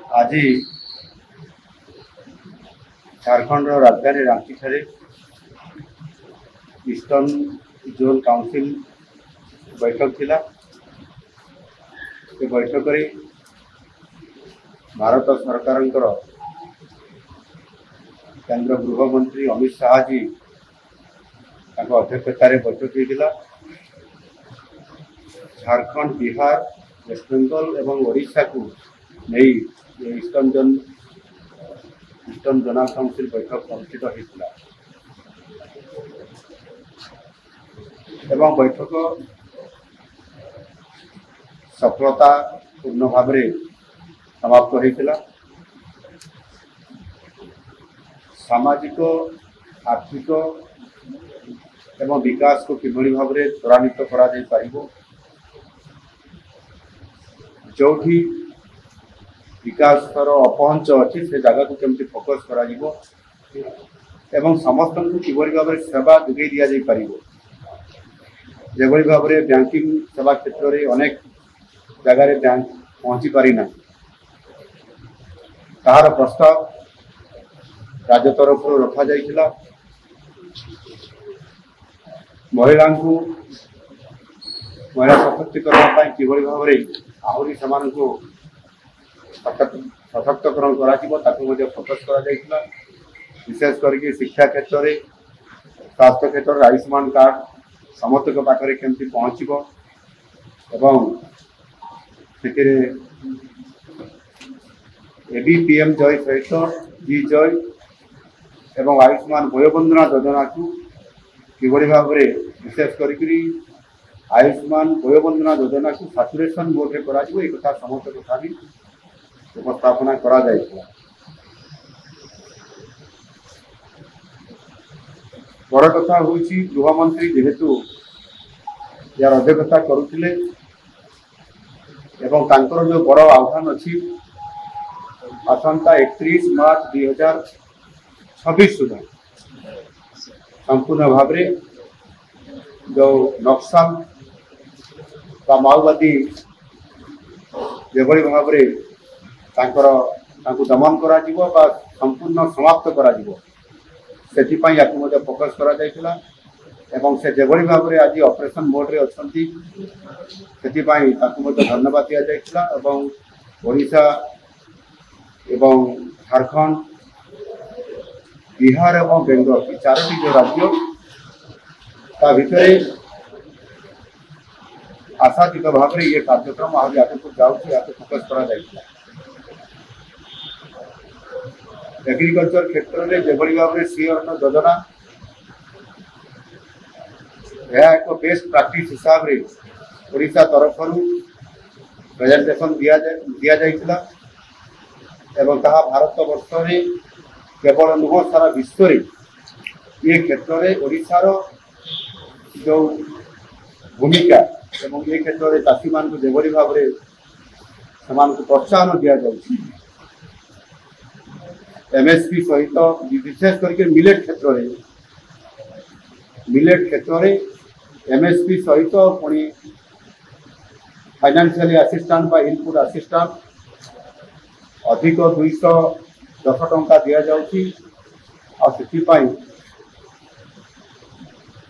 आज झारखंड राजधानी रांची ठारे ईस्टर्न जोन काउंसिल बैठक थिला। बैठक में भारत सरकार केंद्र गृह मंत्री अमित शाह जी अध्यक्षतार बैठक होता। झारखंड, बिहार, वेस्ट बेंगल एवं ओडिशा को नहीं ईस्टर्न जोनल काउंसिल बैठक अनुष्ठित होता। बैठक सफलता पूर्ण भाव समाप्त होता। सामाजिक, आर्थिक एवं विकास को किभली भाव में त्वरान्वित करा जाय पारिबो, जो भी विकास अपहंच अच्छी से जगह को केमती फोकस करा जिवो एवं समस्त को किभली भाव में सेवा जोगाई दिया जाय पारिबो। जेभली भाव में बैंकिंग सेवा क्षेत्र में अनेक जगार बैंक पहुंची पारिना, तार प्रस्ताव राज्य तरफ रखा जाइथिला। महिला सशक्तिकरण किभली भाव में आहरी समान को सशक्तकरण कर फोकस करा जाइथिला। विशेष करके शिक्षा क्षेत्र में, स्वास्थ्य क्षेत्र में आयुष्मान कार्ड समस्त के पाखे केमती पहुँचब एवं एबीपीएम जय सहित जी जय एवं आयुष्मान वयोवंदना योजना को किभली भाव में विशेष करी आयुष्मान वयोवंदना योजना को सैचुरेशन मोड में करा एक कथा समस्त कथा भी उपस्थापना करा जाइथिला। बड़ कथा होची गृहमंत्री जेहेतु यार अध्यक्षता करुथिले एवं तांकर जो बड़ आह्वान अच्छी आसंता 31 मार्च 2026 सुधा संपूर्ण भाव में जो नक्सल का माओवादी जेभली भाव में दमन करा संपूर्ण समाप्त करा से फोकस करा जाइथिला एवं से जेभली भाव में आज ऑपरेशन मोड रे अछंती धन्यवाद दिया जाइथिला। एवं ओडिशा एवं झारखंड, बिहार एवं बेंगल चारोटी जो राज्य ता भितर आशातीत भाव में ये कार्यक्रम आज आगे जाऊँगी फोकस करा जाइथिला। एग्रीकल्चर क्षेत्र में जेभली भाव में सीअर्न योजना यह एक बेस्ट प्रैक्टिस हिसाब से ओडिशा तरफ प्रेजेंटेशन दिया जाइथिला एवं ताहा भारत वर्ष में केवल नुह सारा विश्व ये क्षेत्र में ओडिशार जो भूमिका एवं ये क्षेत्र में चाषी मान जेभली भाव में प्रोत्साहन दि जाउछि। एमएसपी सहित विशेष करके मिलेट क्षेत्र में एमएसपी सहित पुणी फाइनेंशियली असिस्टेंट बा इनपुट असिस्टेंट अधिक 210 टंका दि जाउछि।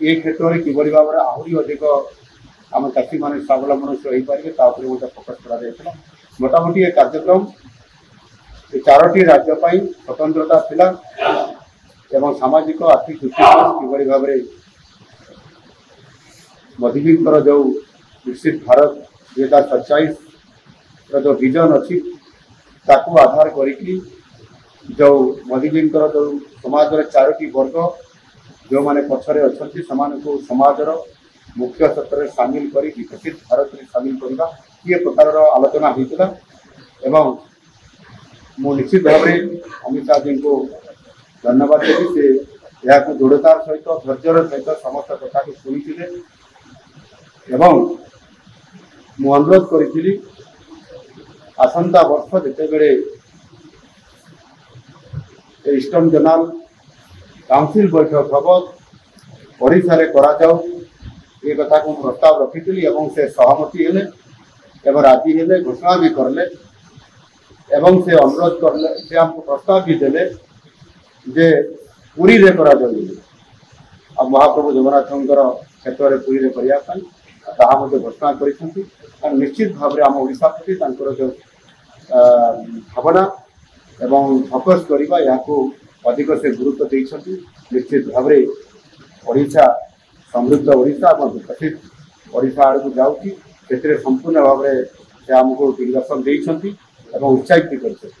ये क्षेत्र में किभली भाव में आहरी अधिक आम चाषी मैंने स्वावलम्बन से पारे फोकस करा मोटामोटी ये कार्यक्रम चारोटी राज्य स्वतंत्रता थिला एवं सामाजिक आर्थिक दृष्टिकोण किभली भाव में मोदी जी जो विकसित भारत 2047 जो विजन अच्छी ताकू आधार करी जो मोदी जी जो समाज चारोटी वर्ग जो माने पछरे अच्छी समाज मुख्य क्षेत्र में सामिल कर विकसित भारत में सामिल करने ये प्रकार आलोचना होता एवं मु निश्चित भाव में अमित शाह जी को धन्यवाद देवी से यह दृढ़तार सहित धैर्यर सहित समस्त कथा को शुणी एवं मु अनुरोध करी आसंता वर्ष जिते ईस्टर्न जोनल काउंसिल बैठक हम ओडिशा रे करा जाऊ ये कथा को प्रस्ताव रखी से सहमति हेले एवं राजी हेले घोषणा भी करले एवं से अनुरोध करले से हमको प्रस्ताव भी देले जे पुरी रे करा जाए आ महाप्रभु जगन्नाथंकर क्षेत्र में पुरी रे करिया पई ताहा मध्ये घोषणा करिसंती और निश्चित भाव रे हम ओडिसा प्रति तांकर जो भावना एवं फोकस करबा याको अधिक से गुरुत्व देइछंती। निश्चित भाव रे ओडिसा समृद्ध ओडिसा और विकसित ओडिसा आड़ को जाउची सेतरे संपूर्ण भाव रे से हमको दिग्दर्शन देइछंती एवं उत्साहित करछंती।